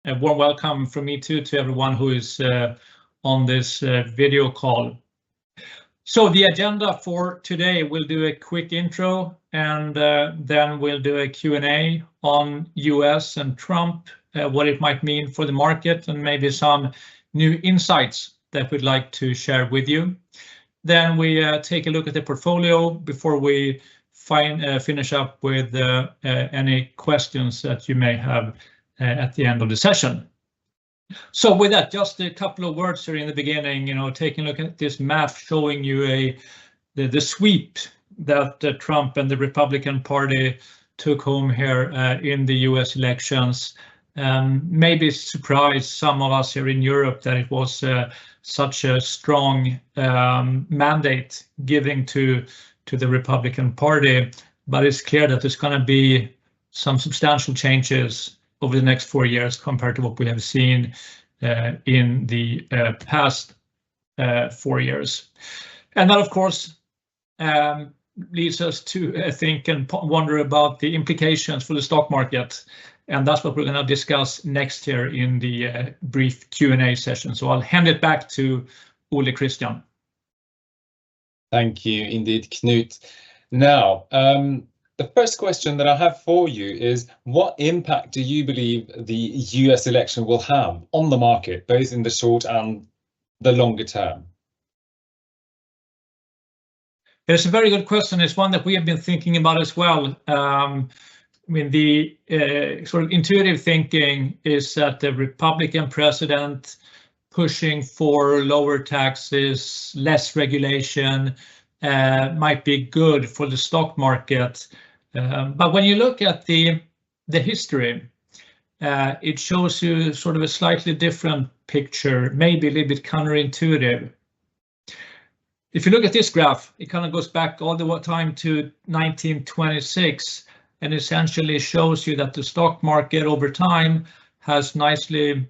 a warm welcome from me too to everyone who is on this video call. So the agenda for today, we'll do a quick intro and then we'll do a Q&A on US and Trump, what it might mean for the market and maybe some new insights that we'd like to share with you. Then we take a look at the portfolio before we finish up with any questions that you may have at the end of the session. So with that, just a couple of words here in the beginning, taking a look at this map showing you the sweep that Trump and the Republican Party took home here in the US elections. Maybe surprised some of us here in Europe that it was such a strong mandate giving to the Republican Party, but it's clear that there's going to be some substantial changes over the next 4 years compared to what we have seen in the past 4 years. And that, of course, leads us to think and wonder about the implications for the stock market. And that's what we're going to discuss next here in the brief Q&A session. So I'll hand it back to Ole Christian. Thank you indeed, Knut. Now, the first question that I have for you is, what impact do you believe the US election will have on the market, both in the short and the longer term? It's a very good question. It's one that we have been thinking about as well. The sort of intuitive thinking is that the Republican president pushing for lower taxes, less regulation, might be good for the stock market. But when you look at the history, it shows you sort of a slightly different picture, maybe a little bit counterintuitive. If you look at this graph, it kind of goes back all the time to 1926 and essentially shows you that the stock market over time has nicely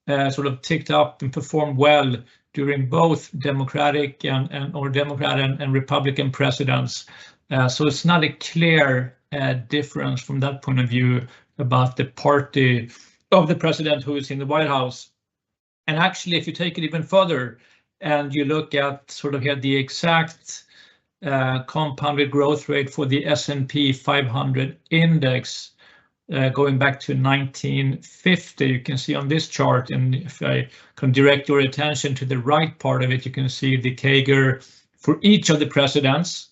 sort of ticked up and performed well during both Democratic and Republican presidents. So it's not a clear difference from that point of view about the party of the president who is in the White House. And actually, if you take it even further and you look at sort of here the exact compounded growth rate for the S&P 500 index, going back to 1950, you can see on this chart, and if I can direct your attention to the right part of it, you can see the CAGR for each of the presidents.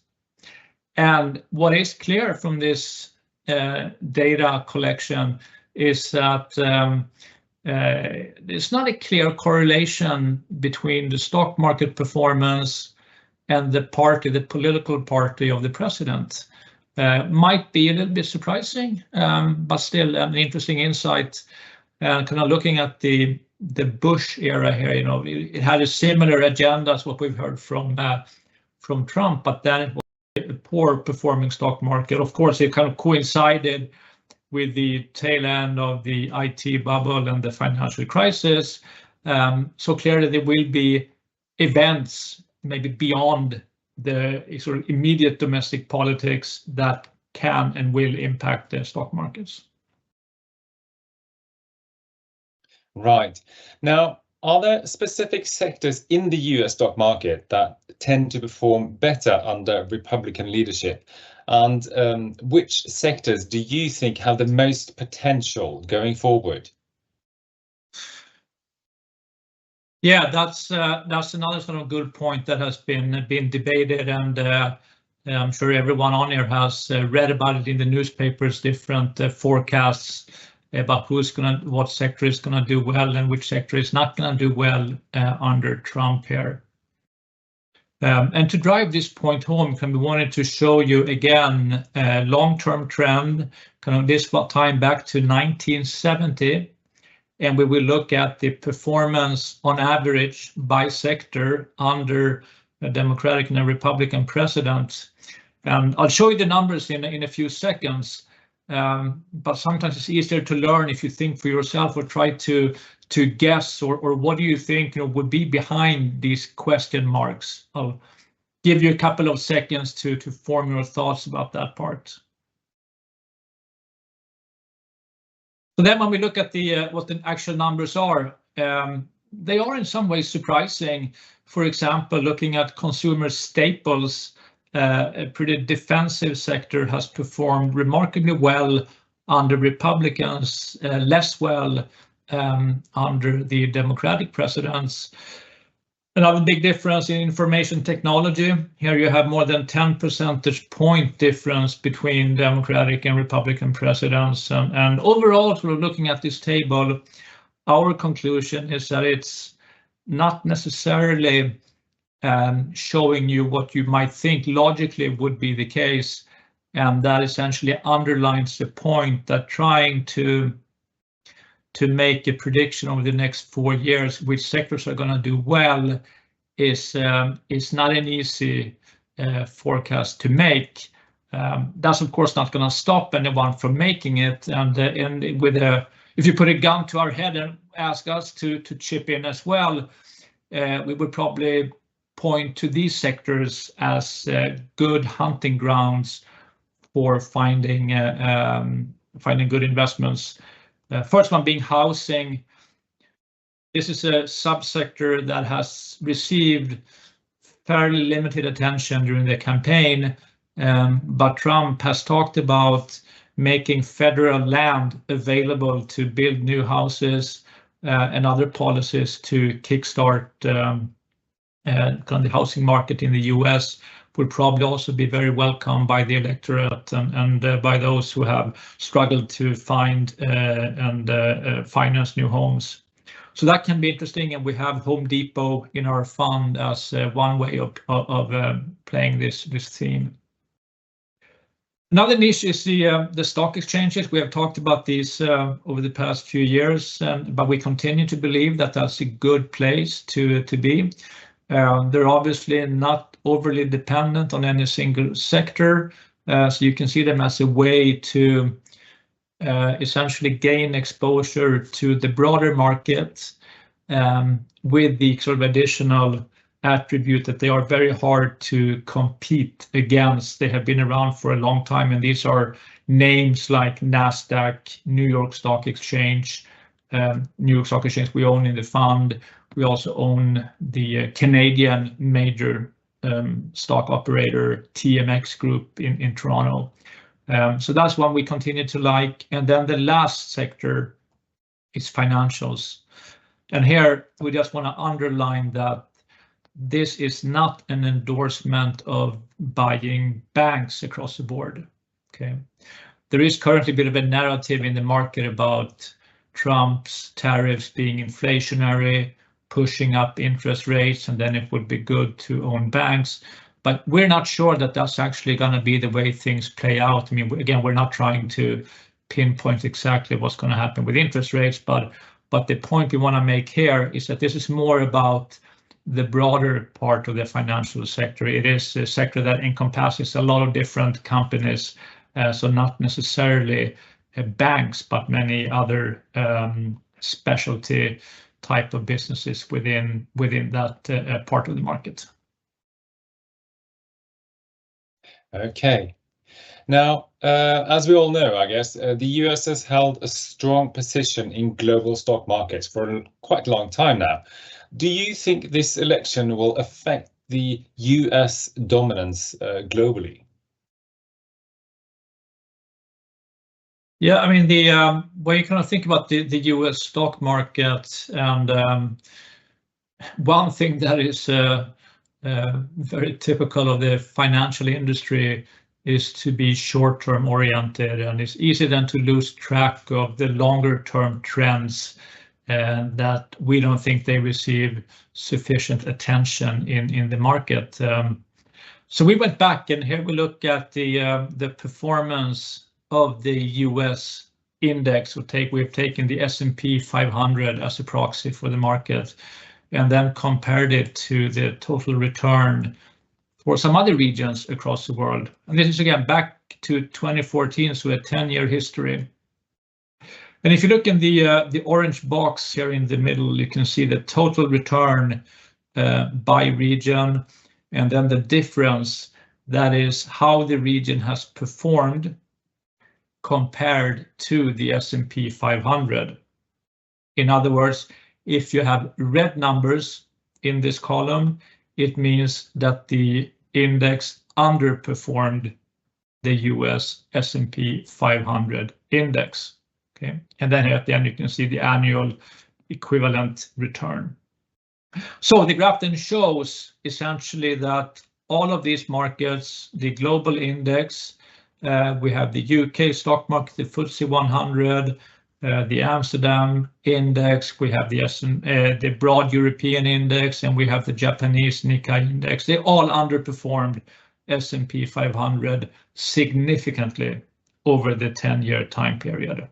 And what is clear from this data collection is that there's not a clear correlation between the stock market performance and the political party of the president. Might be a little bit surprising, but still an interesting insight. Kind of looking at the Bush era here, it had a similar agenda as what we've heard from Trump, but then it was a poor performing stock market. Of course, it kind of coincided with the tail end of the IT bubble and the financial crisis. So clearly there will be events maybe beyond the sort of immediate domestic politics that can and will impact the stock markets. Right. Now, are there specific sectors in the US stock market that tend to perform better under Republican leadership? And which sectors do you think have the most potential going forward? Yeah, that's another sort of good point that has been debated, and I'm sure everyone on here has read about it in the newspapers, different forecasts about what sector is going to do well and which sector is not going to do well under Trump here. And to drive this point home, we wanted to show you again a long-term trend, kind of this time back to 1970. And we will look at the performance on average by sector under a Democratic and a Republican president. And I'll show you the numbers in a few seconds, but sometimes it's easier to learn if you think for yourself or try to guess or what do you think would be behind these question marks. I'll give you a couple of seconds to form your thoughts about that part. So then when we look at the what the actual numbers are, they are in some ways surprising. For example, looking at consumer staples, a pretty defensive sector has performed remarkably well under Republicans, less well under the Democratic presidents. Another big difference in information technology. Here you have more than 10 percentage point difference between Democratic and Republican presidents. And overall, sort of looking at this table, our conclusion is that it's not necessarily showing you what you might think logically would be the case. And that essentially underlines the point that trying to make a prediction over the next 4 years which sectors are going to do well is not an easy forecast to make. That's of course not going to stop anyone from making it. And if you put a gun to our head and ask us to chip in as well, we would probably point to these sectors as good hunting grounds for finding good investments. First one being housing. This is a subsector that has received fairly limited attention during the campaign, but Trump has talked about making federal land available to build new houses and other policies to kickstart kind of the housing market in the US would probably also be very welcome by the electorate and by those who have struggled to find and finance new homes. So that can be interesting, and we have Home Depot in our fund as one way of playing this theme. Another niche is the stock exchanges. We have talked about these over the past few years, but we continue to believe that that's a good place to be. They're obviously not overly dependent on any single sector, so you can see them as a way to essentially gain exposure to the broader market with the sort of additional attribute that they are very hard to compete against. They have been around for a long time, and these are names like NASDAQ, New York Stock Exchange. New York Stock Exchange we own in the fund. We also own the Canadian major stock operator TMX Group in Toronto. So that's one we continue to like. And then the last sector is financials. And here we just want to underline that this is not an endorsement of buying banks across the board. Okay, there is currently a bit of a narrative in the market about Trump's tariffs being inflationary, pushing up interest rates, and then it would be good to own banks. But we're not sure that that's actually going to be the way things play out. I mean, again, we're not trying to pinpoint exactly what's going to happen with interest rates, but the point we want to make here is that this is more about the broader part of the financial sector. It is a sector that encompasses a lot of different companies, so not necessarily banks, but many other specialty type of businesses within that part of the market. Okay. Now, as we all know, I guess, the US has held a strong position in global stock markets for quite a long time now. Do you think this election will affect the US dominance globally? Yeah, I mean, when you kind of think about the US stock market, and one thing that is very typical of the financial industry is to be short-term oriented, and it's easy then to lose track of the longer-term trends that we don't think they receive sufficient attention in the market. So we went back, and here we look at the performance of the US index. We've taken the S&P 500 as a proxy for the market, and then compared it to the total return for some other regions across the world. And this is again back to 2014, so a 10-year history. And if you look in the orange box here in the middle, you can see the total return by region, and then the difference, that is how the region has performed compared to the S&P 500. In other words, if you have red numbers in this column, it means that the index underperformed the US S&P 500 index. Okay, and then at the end you can see the annual equivalent return. So the graph then shows essentially that all of these markets, the global index, we have the UK stock market, the FTSE 100, the Amsterdam index, we have the broad European index, and we have the Japanese Nikkei index. They all underperformed S&P 500 significantly over the 10-year time period.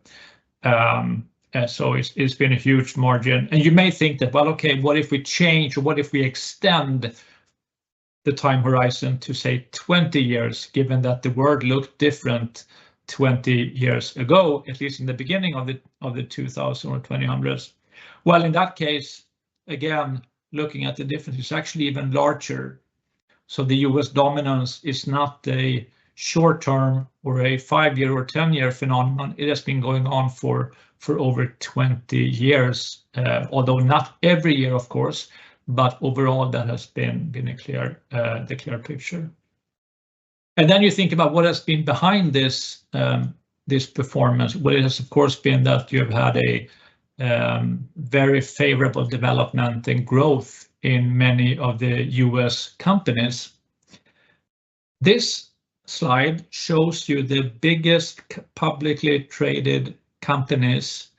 So it's been a huge margin. And you may think that, well, okay, what if we change, or what if we extend the time horizon to say 20 years, given that the world looked different 20 years ago, at least in the beginning of the 2000s or 2000s. Well, in that case, again, looking at the difference is actually even larger. So the US dominance is not a short-term or a 5-year or 10-year phenomenon. It has been going on for over 20 years, although not every year, of course, but overall that has been a clear picture. And then you think about what has been behind this performance. Well, it has of course been that you've had a very favorable development and growth in many of the US companies. This slide shows you the biggest publicly traded companies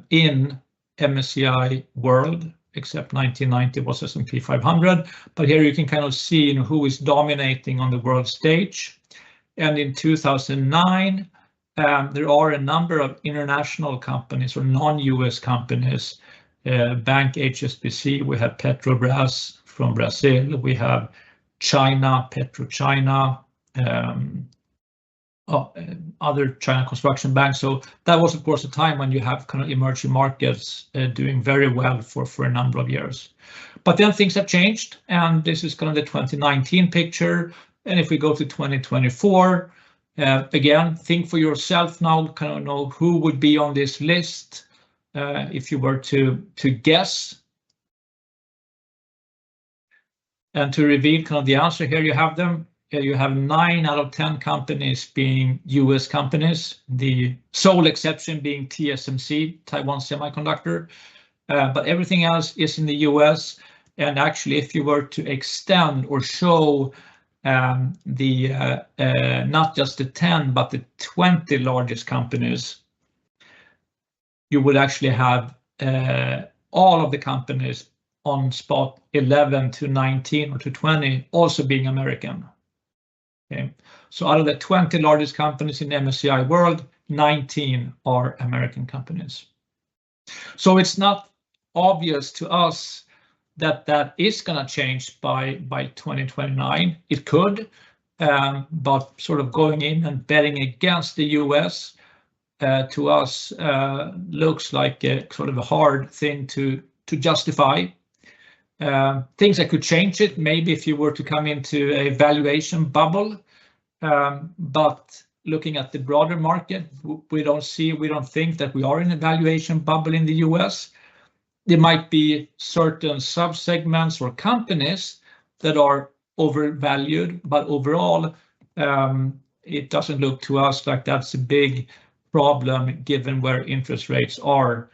in MSCI World, except 1990 was S&P 500. But here you can kind of see, you know, who is dominating on the world stage. And in 2009, there are a number of international companies or non-US companies. Bank HSBC, we have Petrobras from Brazil, we have China, PetroChina, other China construction banks. So that was of course a time when you have kind of emerging markets doing very well for a number of years. But then things have changed, and this is kind of the 2019 picture. And if we go to 2024, again, think for yourself now, kind of know who would be on this list. If you were to guess, and to reveal kind of the answer, here you have them. You have 9 out of 10 companies being US companies, the sole exception being TSMC, Taiwan Semiconductor, but everything else is in the US. And actually, if you were to extend or show not just the 10, but the 20 largest companies, you would actually have all of the companies on spot 11 to 19 or to 20 also being American. Okay. So out of the 20 largest companies in MSCI World, 19 are American companies. So it's not obvious to us that that is going to change by 2029. It could, but sort of going in and betting against the US to us looks like a sort of a hard thing to justify. Things that could change it, maybe if you were to come into a valuation bubble, but looking at the broader market, we don't think that we are in a valuation bubble in the US. There might be certain subsegments or companies that are overvalued, but overall, it doesn't look to us like that's a big problem given where interest rates are.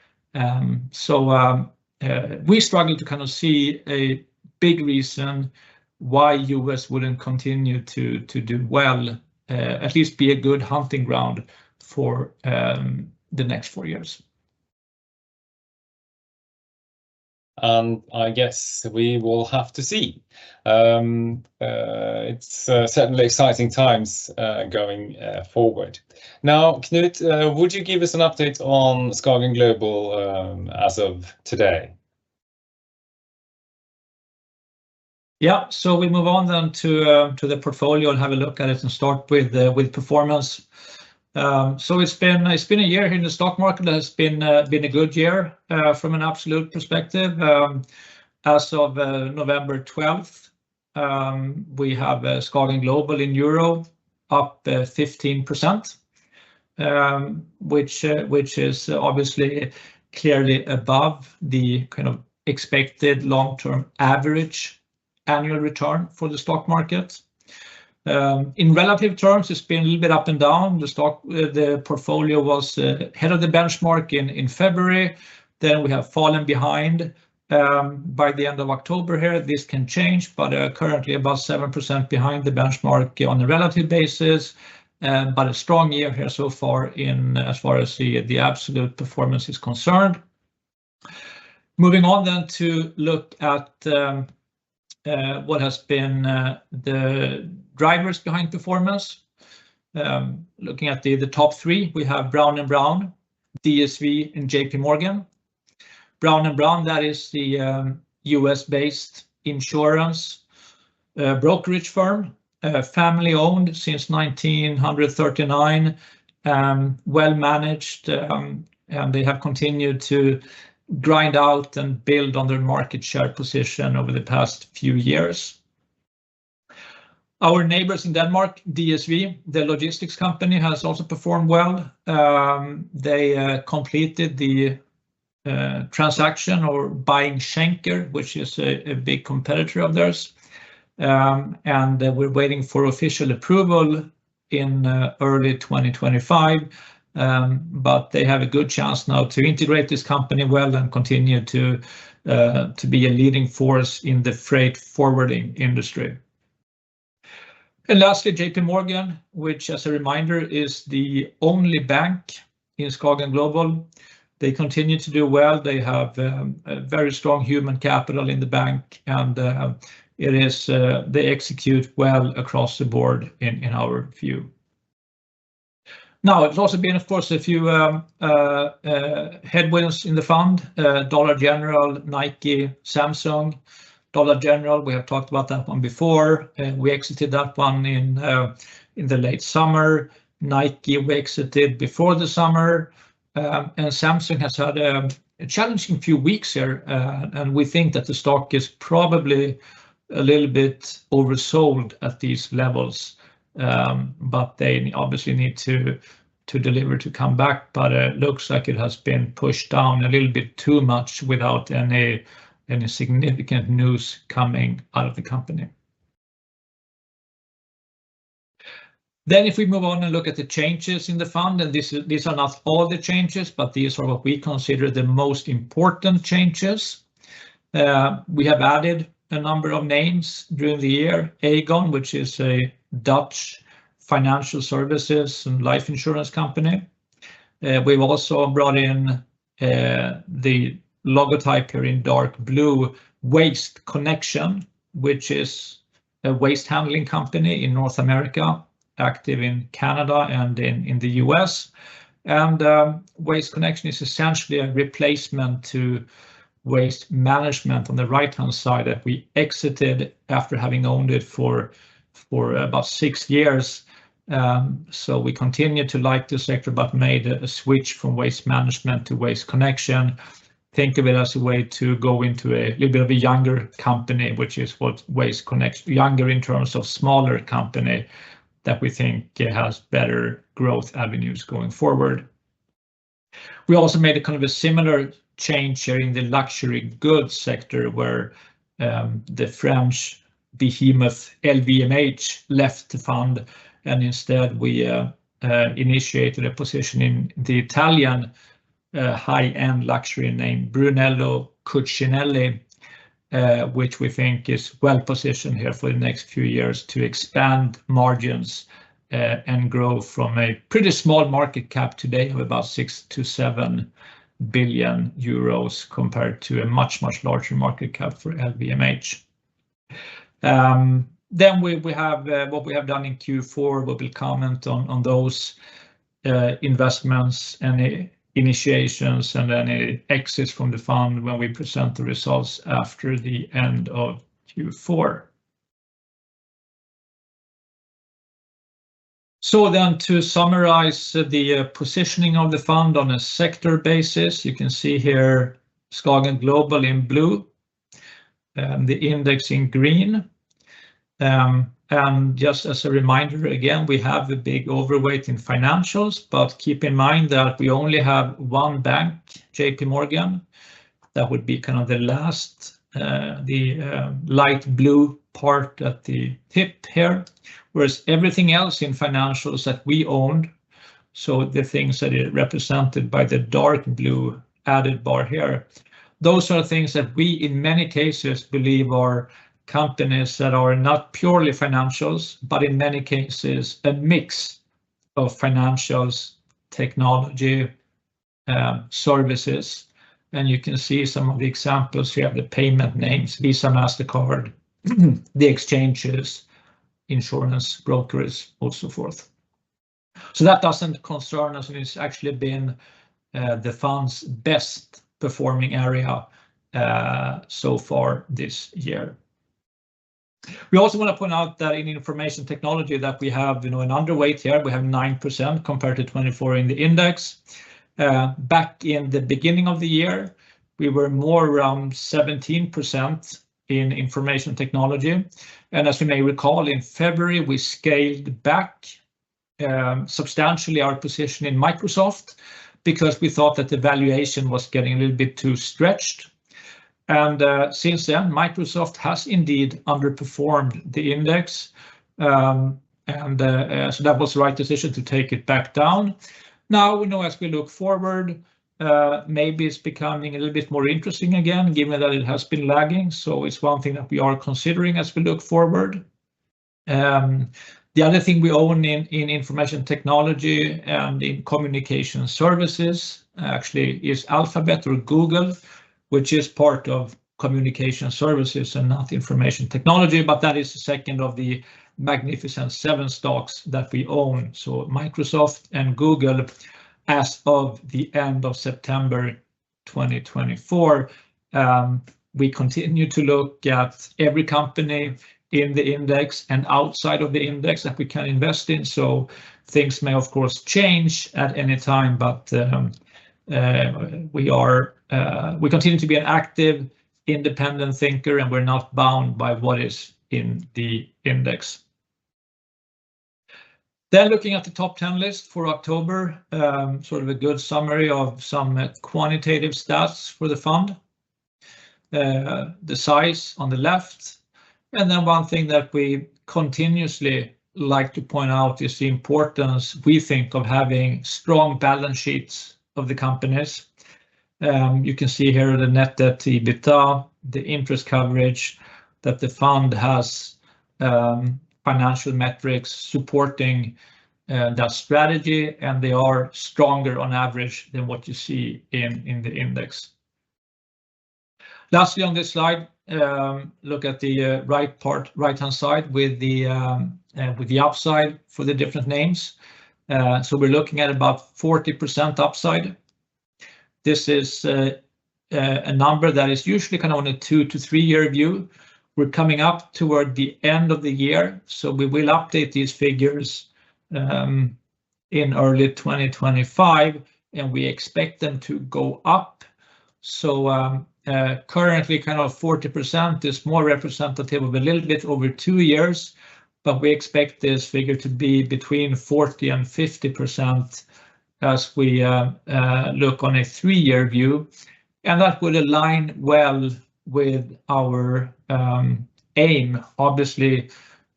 We struggle to kind of see a big reason why US wouldn't continue to do well, at least be a good hunting ground for the next 4 years. And I guess we will have to see. It's certainly exciting times going forward. Now, Knut, would you give us an update on SKAGEN Global as of today? Yeah, so we move on then to the portfolio and have a look at it and start with performance. So it's been a year here in the stock market that has been a good year from an absolute perspective. As of November 12th, we have SKAGEN Global in euro up 15%. which is obviously clearly above the kind of expected long-term average annual return for the stock market. In relative terms, it's been a little bit up and down. The portfolio was ahead of the benchmark in February. Then we have fallen behind by the end of October here. This can change, but currently about 7% behind the benchmark on a relative basis. But a strong year here so far as far as the absolute performance is concerned. Moving on then to look at what has been the drivers behind performance. Looking at the top three, we have Brown & Brown, DSV, and JP Morgan. Brown & Brown, that is the US-based insurance brokerage firm, family-owned since 1939, well managed, and they have continued to grind out and build on their market share position over the past few years. Our neighbors in Denmark, DSV, the logistics company, has also performed well. They completed the transaction or buying Schenker, which is a big competitor of theirs. And we're waiting for official approval in early 2025. But they have a good chance now to integrate this company well and continue to be a leading force in the freight forwarding industry. And lastly, JP Morgan, which, as a reminder, is the only bank in SKAGEN Global. They continue to do well. They have a very strong human capital in the bank, and they execute well across the board in our view. Now, it's also been, of course, a few headwinds in the fund. Dollar General, Nike, Samsung. Dollar General, we have talked about that one before. We exited that one in the late summer. Nike, we exited before the summer. And Samsung has had a challenging few weeks here, and we think that the stock is probably a little bit oversold at these levels. But they obviously need to deliver to come back, but it looks like it has been pushed down a little bit too much without any significant news coming out of the company. Then if we move on and look at the changes in the fund, and these are not all the changes, but these are what we consider the most important changes. We have added a number of names during the year. Aegon, which is a Dutch financial services and life insurance company. We've also brought in the logotype here in dark blue, Waste Connection, which is a waste handling company in North America, active in Canada and in the US. And Waste Connection is essentially a replacement to Waste Management on the right-hand side that we exited after having owned it for about 6 years. So we continue to like the sector, but made a switch from Waste Management to Waste Connection. Think of it as a way to go into a little bit of a younger company, which is what Waste Connection, younger in terms of smaller company, that we think has better growth avenues going forward. We also made a kind of a similar change here in the luxury goods sector, where the French behemoth LVMH left the fund, and instead we initiated a position in the Italian high-end luxury name Brunello Cucinelli, which we think is well positioned here for the next few years to expand margins and grow from a pretty small market cap today of about 6 to 7 billion euros compared to a much larger market cap for LVMH. Then we have what we have done in Q4. We will comment on those investments and initiations and any exits from the fund when we present the results after the end of Q4. So then, to summarize the positioning of the fund on a sector basis, you can see here SKAGEN Global in blue, the index in green. And just as a reminder, again, we have a big overweight in financials, but keep in mind that we only have one bank, JP Morgan. That would be kind of the last, light blue part at the tip here, whereas everything else in financials that we owned, so the things that are represented by the dark blue added bar here, those are things that we, in many cases, believe are companies that are not purely financials, but in many cases, a mix of financials, technology, services. And you can see some of the examples here, the payment names, Visa, MasterCard, the exchanges, insurance brokers, and so forth. So that doesn't concern us, and it's actually been the fund's best performing area so far this year. We also want to point out that in information technology that we have, an underweight here. We have 9% compared to 24 in the index. Back in the beginning of the year, we were more around 17% in information technology. And as you may recall, in February, we scaled back substantially our position in Microsoft because we thought that the valuation was getting a little bit too stretched. And since then, Microsoft has indeed underperformed the index. So that was the right decision to take it back down. Now, as we look forward, maybe it's becoming a little bit more interesting again, given that it has been lagging. So it's one thing that we are considering as we look forward. The other thing we own in information technology and in communication services actually is Alphabet or Google, which is part of communication services and not information technology, but that is the second of the Magnificent Seven stocks that we own. So Microsoft and Google as of the end of September 2024. We continue to look at every company in the index and outside of the index that we can invest in. So things may, of course, change at any time, but we continue to be an active, independent thinker, and we're not bound by what is in the index. Then looking at the top 10 list for October, sort of a good summary of some quantitative stats for the fund. The size on the left. And then one thing that we continuously like to point out is the importance, we think, of having strong balance sheets of the companies. You can see here the net debt to EBITDA, the interest coverage, that the fund has financial metrics supporting that strategy, and they are stronger on average than what you see in the index. Lastly, on this slide, look at the right-hand side with the upside for the different names. So we're looking at about 40% upside. This is a number that is usually kind of on a 2 to 3 year view. We're coming up toward the end of the year, so we will update these figures in early 2025, and we expect them to go up. So currently kind of 40% is more representative of a little bit over 2 years, but we expect this figure to be between 40 and 50% as we look on a 3 year view. And that would align well with our aim. Obviously,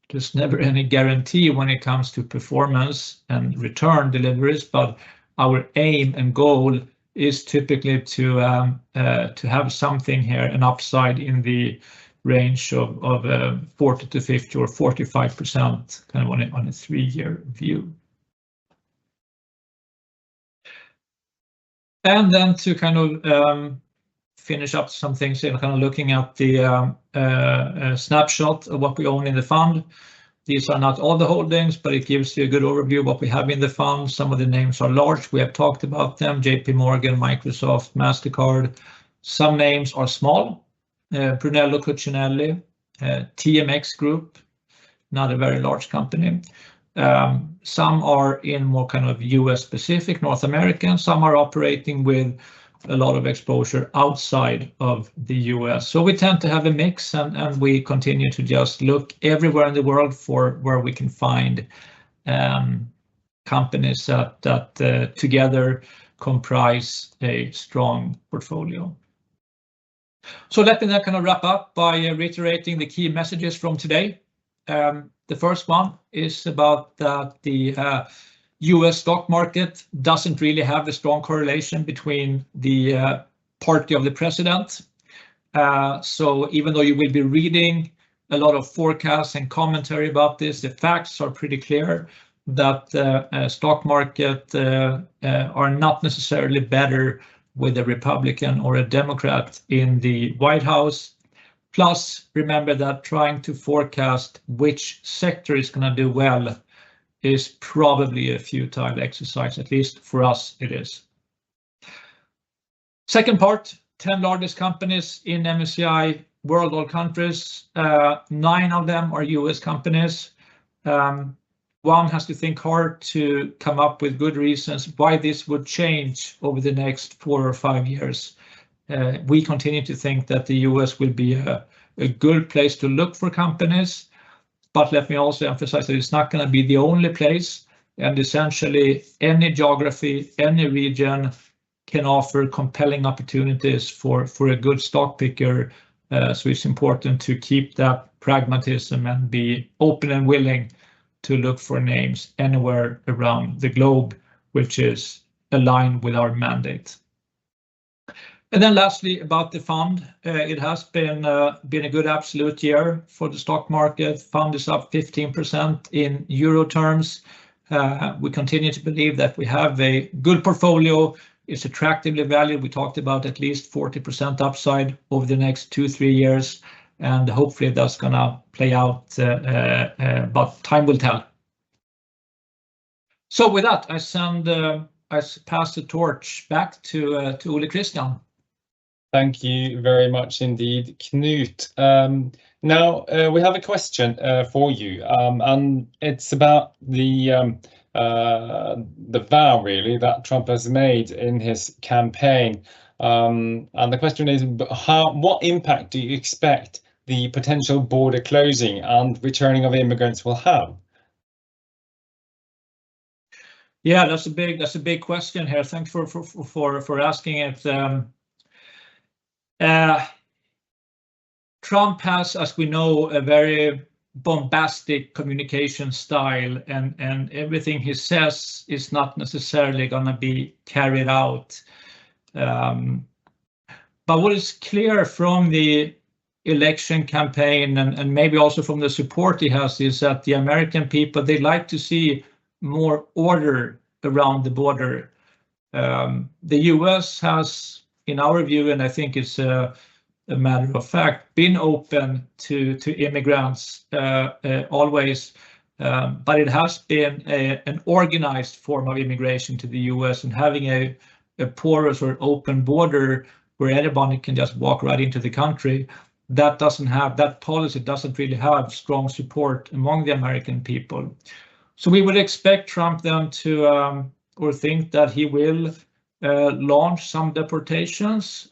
there's never any guarantee when it comes to performance and return deliveries, but our aim and goal is typically to have something here, an upside in the range of 40 to 50 or 45%, kind of on a 3 year view. And then to kind of finish up some things here, kind of looking at the snapshot of what we own in the fund. These are not all the holdings, but it gives you a good overview of what we have in the fund. Some of the names are large. We have talked about them: JP Morgan, Microsoft, MasterCard. Some names are small: Brunello Cucinelli, TMX Group, not a very large company. Some are in more kind of US specific, North American. Some are operating with a lot of exposure outside of the US. So we tend to have a mix, and we continue to just look everywhere in the world for where we can find companies that together comprise a strong portfolio. So let me then kind of wrap up by reiterating the key messages from today. The first one is about that the US stock market doesn't really have a strong correlation between the party of the president. So even though you will be reading a lot of forecasts and commentary about this, the facts are pretty clear that the stock market are not necessarily better with a Republican or a Democrat in the White House. Plus, remember that trying to forecast which sector is going to do well is probably a futile exercise, at least for us it is. Second part, 10 largest companies in MSCI World Oil Countries. 9 of them are US companies. One has to think hard to come up with good reasons why this would change over the next 4 or 5 years. We continue to think that the US will be a good place to look for companies, but let me also emphasize that it's not going to be the only place, and essentially any geography, any region can offer compelling opportunities for a good stock picker. So it's important to keep that pragmatism and be open and willing to look for names anywhere around the globe, which is aligned with our mandate. And then lastly, about the fund, it has been a good absolute year for the stock market. Fund is up 15% in euro terms. We continue to believe that we have a good portfolio. It's attractively valued. We talked about at least 40% upside over the next 2-3 years, and hopefully that's going to play out, but time will tell. So with that, I pass the torch back to Ole Christian. Thank you very much indeed, Knut. Now we have a question for you, and it's about the vow really that Trump has made in his campaign. And the question is, what impact do you expect the potential border closing and returning of immigrants will have? Yeah, that's a big question here. Thanks for asking it. Trump has, as we know, a very bombastic communication style, and everything he says is not necessarily going to be carried out. But what is clear from the election campaign and maybe also from the support he has is that the American people, they like to see more order around the border. The US has, in our view, and I think it's a matter of fact, been open to immigrants always, but it has been an organized form of immigration to the US, and having a porous or open border where anybody can just walk right into the country, that policy doesn't really have strong support among the American people. So we would expect Trump then to or think that he will launch some deportations.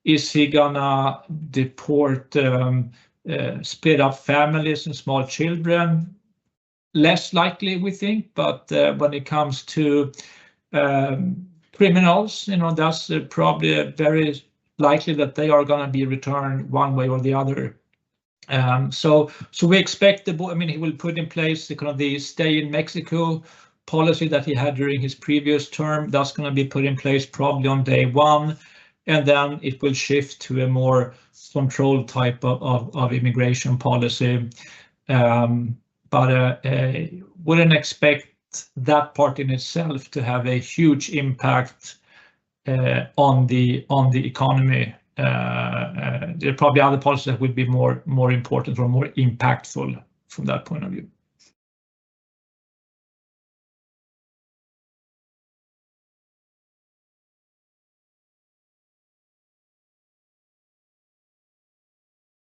Is he gonna deport split up families and small children? Less likely, we think, but when it comes to criminals, that's probably very likely that they are going to be returned one way or the other. So we expect he will put in place the stay in Mexico policy that he had during his previous term. That's going to be put in place probably on day one, and then it will shift to a more controlled type of immigration policy. But wouldn't expect that part in itself to have a huge impact on the economy. There are probably other policies that would be more important or more impactful from that point of view.